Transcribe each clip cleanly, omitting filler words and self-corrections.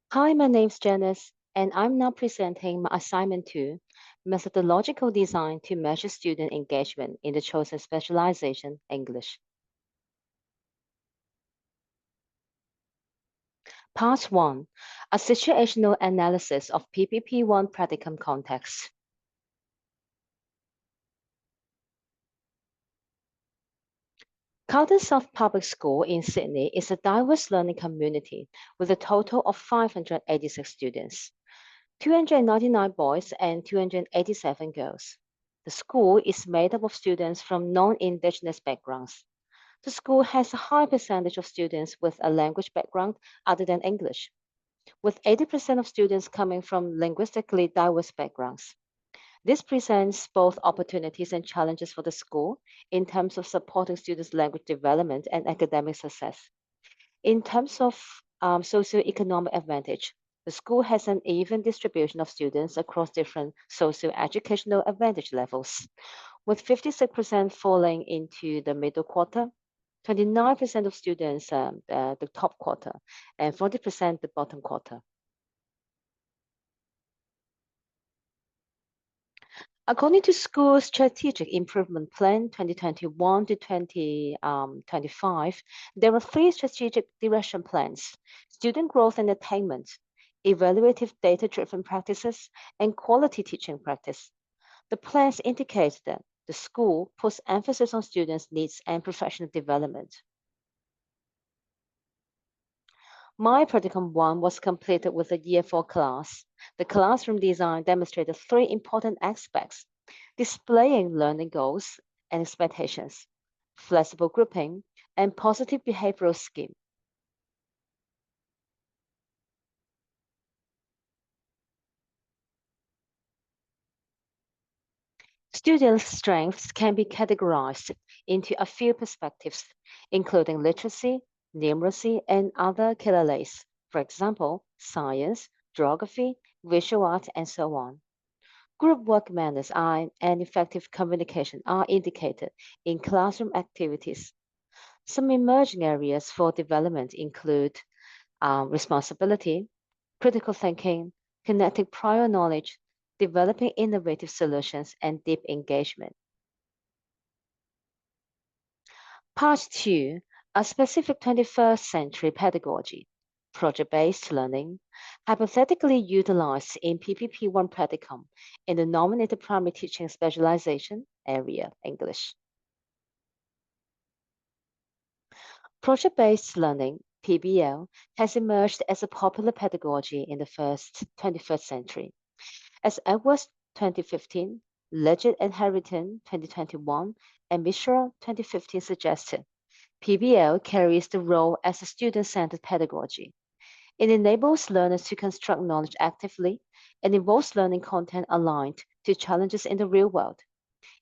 Hi, my name's Janice, and I'm now presenting my assignment 2, Methodological Design to Measure Student Engagement in the Chosen Specialization, English. Part 1, a situational analysis of PPP1 practicum context. Carlton South Public School in Sydney is a diverse learning community with a total of 586 students. 299 boys and 287 girls. The school is made up of students from non-Indigenous backgrounds. The school has a high percentage of students with a language background other than English, with 80% of students coming from linguistically diverse backgrounds. This presents both opportunities and challenges for the school in terms of supporting students' language development and academic success. In terms of socioeconomic advantage, the school has an even distribution of students across different socio-educational advantage levels, with 56% falling into the middle quarter, 29% of students the top quarter, and 40% the bottom quarter. According to school strategic improvement plan 2021 to 2025, there are three strategic direction plans: student growth and attainment, evaluative data-driven practices, and quality teaching practice. The plans indicate that the school puts emphasis on students' needs and professional development. My practicum 1 was completed with a Year 4 class. The classroom design demonstrated three important aspects: displaying learning goals and expectations, flexible grouping, and positive behavioral scheme. Students' strengths can be categorized into a few perspectives, including literacy, numeracy, and other killer lays. For example, science, geography, visual art, and so on. Group work manners and effective communication are indicated in classroom activities. Some emerging areas for development include responsibility, critical thinking, connecting prior knowledge, developing innovative solutions, and deep engagement. Part 2, a specific 21st century pedagogy, project-based learning, hypothetically utilized in PPP1 practicum in the nominated primary teaching specialization area, English. Project-based learning, PBL, has emerged as a popular pedagogy in the 21st century. As Edwards 2015, Legit and Harrington 2021, and Mishra 2015 suggested, PBL carries the role as a student-centered pedagogy. It enables learners to construct knowledge actively and involves learning content aligned to challenges in the real world.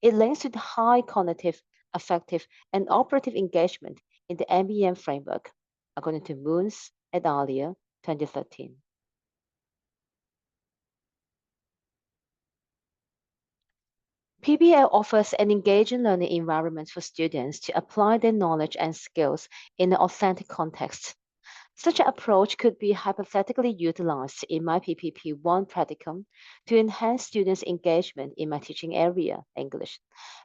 It links to the high cognitive, affective, and operative engagement in the MBM framework, according to Moons et al. 2013. PBL offers an engaging learning environment for students to apply their knowledge and skills in an authentic context. Such an approach could be hypothetically utilized in my PPP1 practicum to enhance students' engagement in my teaching area, English,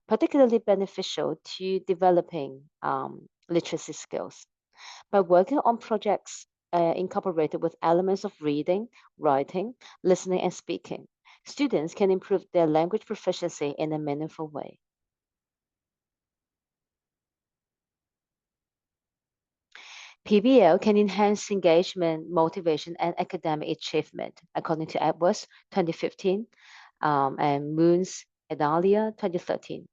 particularly beneficial to developing literacy skills. By working on projects incorporated with elements of reading, writing, listening, and speaking, students can improve their language proficiency in a meaningful way. PBL can enhance engagement, motivation, and academic achievement, according to Edwards 2015 and Moons et al. 2013.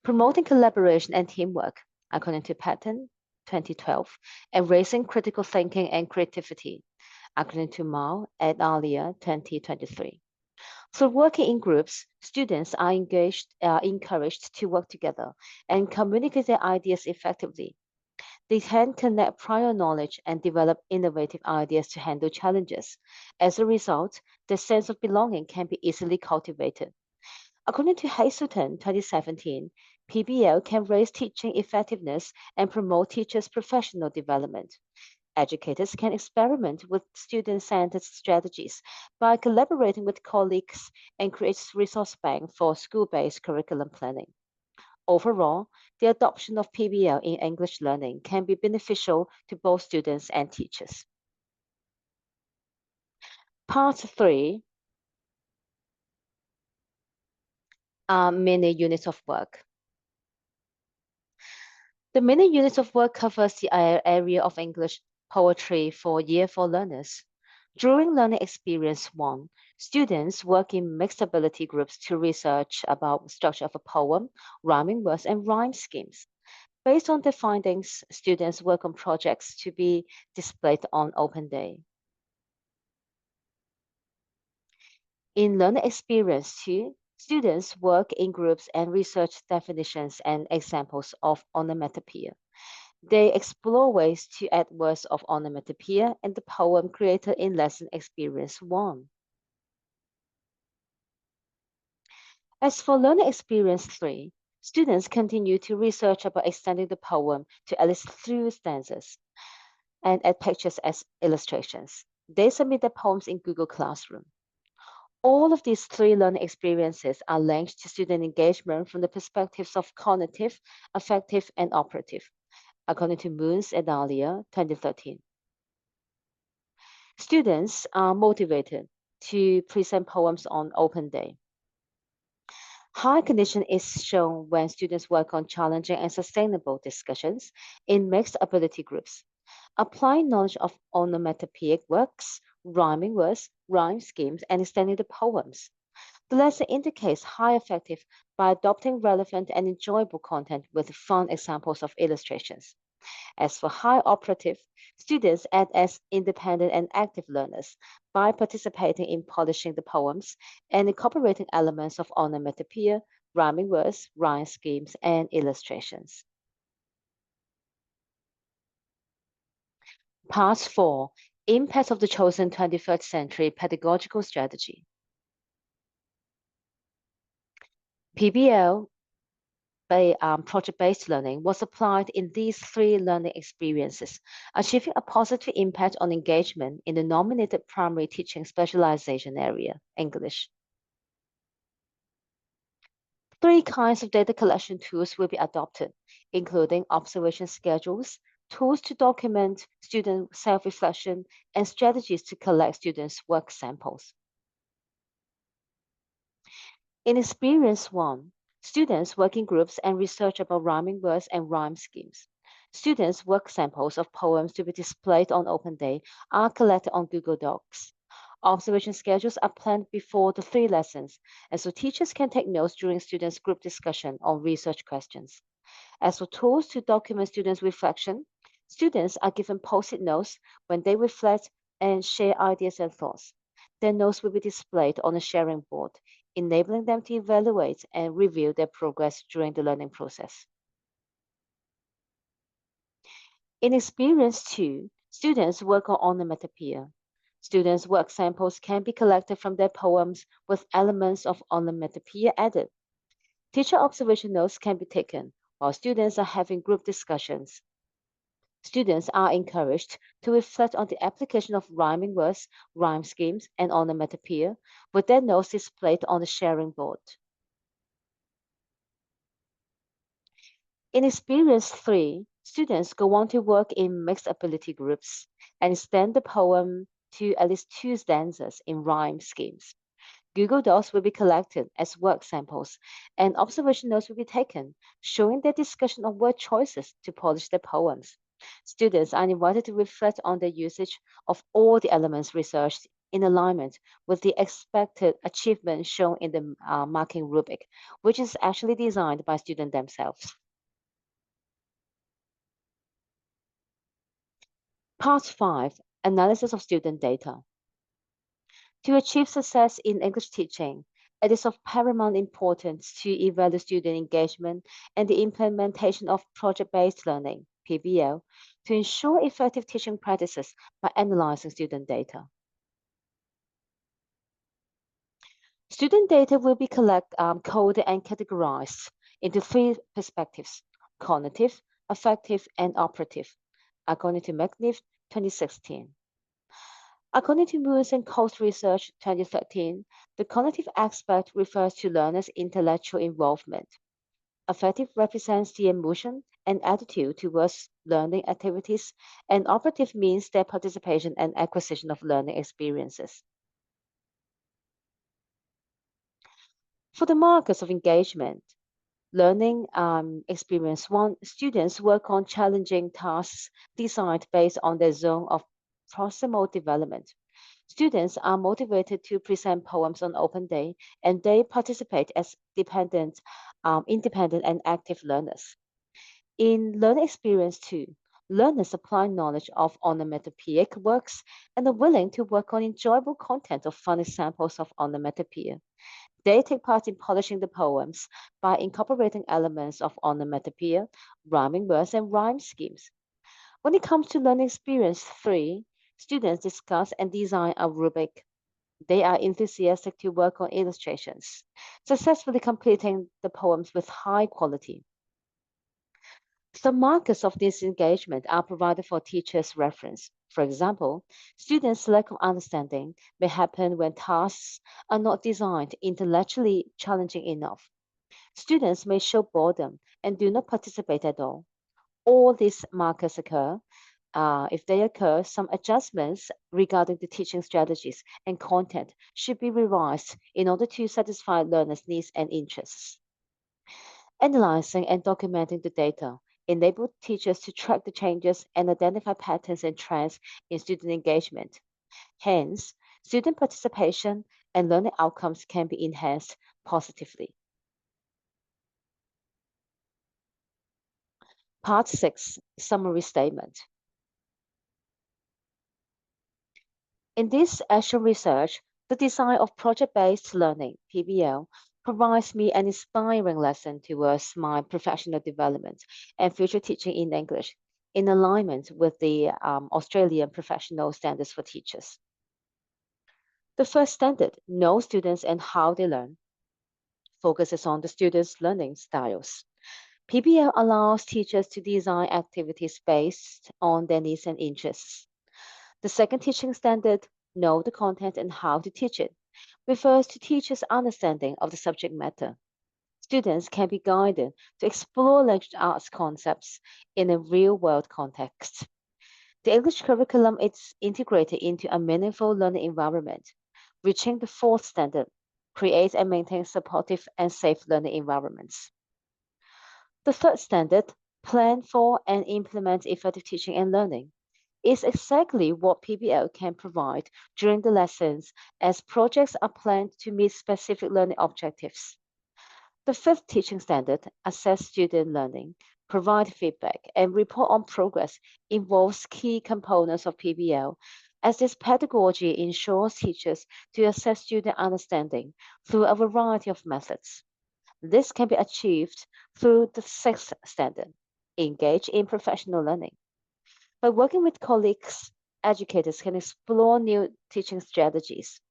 Promoting collaboration and teamwork, according to Patton 2012, and raising critical thinking and creativity, according to Mao et al. 2023. Through working in groups, students are encouraged to work together and communicate their ideas effectively. They can connect prior knowledge and develop innovative ideas to handle challenges. As a result, the sense of belonging can be easily cultivated. According to Hazelton 2017, PBL can raise teaching effectiveness and promote teachers' professional development. Educators can experiment with student-centered strategies by collaborating with colleagues and create resource bank for school-based curriculum planning. Overall, the adoption of PBL in English learning can be beneficial to both students and teachers. Part 3 are mini units of work. The mini units of work covers the area of English poetry for Year 4 learners. During learning experience 1, students work in mixed ability groups to research about structure of a poem, rhyming words, and rhyme schemes. Based on their findings, students work on projects to be displayed on open day. In learning experience 2, students work in groups and research definitions and examples of onomatopoeia. They explore ways to add words of onomatopoeia in the poem created in lesson experience 1. As for learning experience 3, students continue to research about extending the poem to at least 3 stanzas and add pictures as illustrations. They submit their poems in Google Classroom. All of these 3 learning experiences are linked to student engagement from the perspectives of cognitive, affective, and operative, according to Moons et al. 2013. Students are motivated to present poems on open day. High condition is shown when students work on challenging and sustainable discussions in mixed ability groups, applying knowledge of onomatopoeic works, rhyming words, rhyme schemes, and extending the poems. The lesson indicates high effective by adopting relevant and enjoyable content with fun examples of illustrations. As for high operative, students act as independent and active learners by participating in polishing the poems and incorporating elements of onomatopoeia, rhyming words, rhyme schemes, and illustrations. Part 4, Impact of the Chosen 21st Century Pedagogical Strategy. PBL project-based learning was applied in these 3 learning experiences, achieving a positive impact on engagement in the nominated primary teaching specialization area, English. 3 kinds of data collection tools will be adopted, including observation schedules, tools to document student self-reflection, and strategies to collect students' work samples. In Experience 1, students work in groups and research about rhyming words and rhyme schemes. Students' work samples of poems to be displayed on open day are collected on Google Docs. Observation schedules are planned before the 3 lessons, and so teachers can take notes during students' group discussion on research questions. As for tools to document students' reflection, students are given post-it notes when they reflect and share ideas and thoughts. Their notes will be displayed on a sharing board, enabling them to evaluate and review their progress during the learning process. In Experience 2, students work on onomatopoeia. Students' work samples can be collected from their poems with elements of onomatopoeia added. Teacher observation notes can be taken while students are having group discussions. Students are encouraged to reflect on the application of rhyming words, rhyme schemes, and onomatopoeia, with their notes displayed on the sharing board. In Experience 3, students go on to work in mixed ability groups and extend the poem to at least 2 stanzas in rhyme schemes. Google Docs will be collected as work samples, and observation notes will be taken, showing their discussion of word choices to polish their poems. Students are invited to reflect on their usage of all the elements researched in alignment with the expected achievement shown in the marking rubric, which is actually designed by students themselves. Part 5, Analysis of Student Data. To achieve success in English teaching, it is of paramount importance to evaluate student engagement and the implementation of project-based learning, PBL, to ensure effective teaching practices by analyzing student data. Student data will be coded and categorized into 3 perspectives: cognitive, affective, and operative, according to 2016. According to Moose and Coast Research 2013, the cognitive aspect refers to learners' intellectual involvement. Affective represents the emotion and attitude towards learning activities, and operative means their participation and acquisition of learning experiences. For the markers of engagement, learning experience, one, students work on challenging tasks designed based on their zone of proximal development. Students are motivated to present poems on open day, and they participate as independent and active learners. In learning experience two, learners apply knowledge of onomatopoeic works and are willing to work on enjoyable content of fun examples of onomatopoeia. They take part in polishing the poems by incorporating elements of onomatopoeia, rhyming words, and rhyme schemes. When it comes to learning experience three, students discuss and design a rubric. They are enthusiastic to work on illustrations, successfully completing the poems with high quality. Some markers of this engagement are provided for teachers' reference. For example, students' lack of understanding may happen when tasks are not designed intellectually challenging enough. Students may show boredom and do not participate at all. All these markers occur. If they occur, some adjustments regarding the teaching strategies and content should be revised in order to satisfy learners' needs and interests. Analyzing and documenting the data enable teachers to track the changes and identify patterns and trends in student engagement. Hence, student participation and learning outcomes can be enhanced positively. Part 6, Summary Statement. In this actual research, the design of project-based learning, PBL, provides me an inspiring lesson towards my professional development and future teaching in English in alignment with the Australian professional standards for teachers. The first standard, know students and how they learn, focuses on the students' learning styles. PBL allows teachers to design activities based on their needs and interests. The second teaching standard, know the content and how to teach it, refers to teachers' understanding of the subject matter. Students can be guided to explore language arts concepts in a real-world context. The English curriculum is integrated into a meaningful learning environment. Reaching the fourth standard, create and maintain supportive and safe learning environments. The third standard, plan for and implement effective teaching and learning, is exactly what PBL can provide during the lessons as projects are planned to meet specific learning objectives. The fifth teaching standard, assess student learning, provide feedback, and report on progress, involves key components of PBL, as this pedagogy ensures teachers to assess student understanding through a variety of methods. This can be achieved through the sixth standard, engage in professional learning. By working with colleagues, educators can explore new teaching strategies.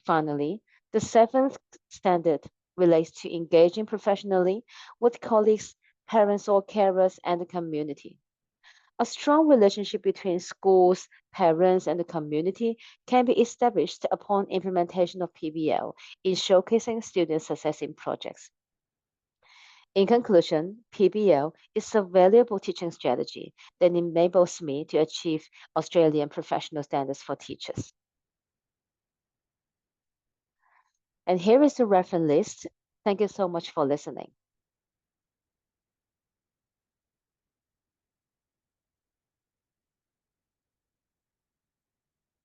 Finally, the seventh standard relates to engaging professionally with colleagues, parents or carers, and the community. A strong relationship between schools, parents, and the community can be established upon implementation of PBL in showcasing student success in projects. In conclusion, PBL is a valuable teaching strategy that enables me to achieve Australian professional standards for teachers. And here is the reference list. Thank you so much for listening.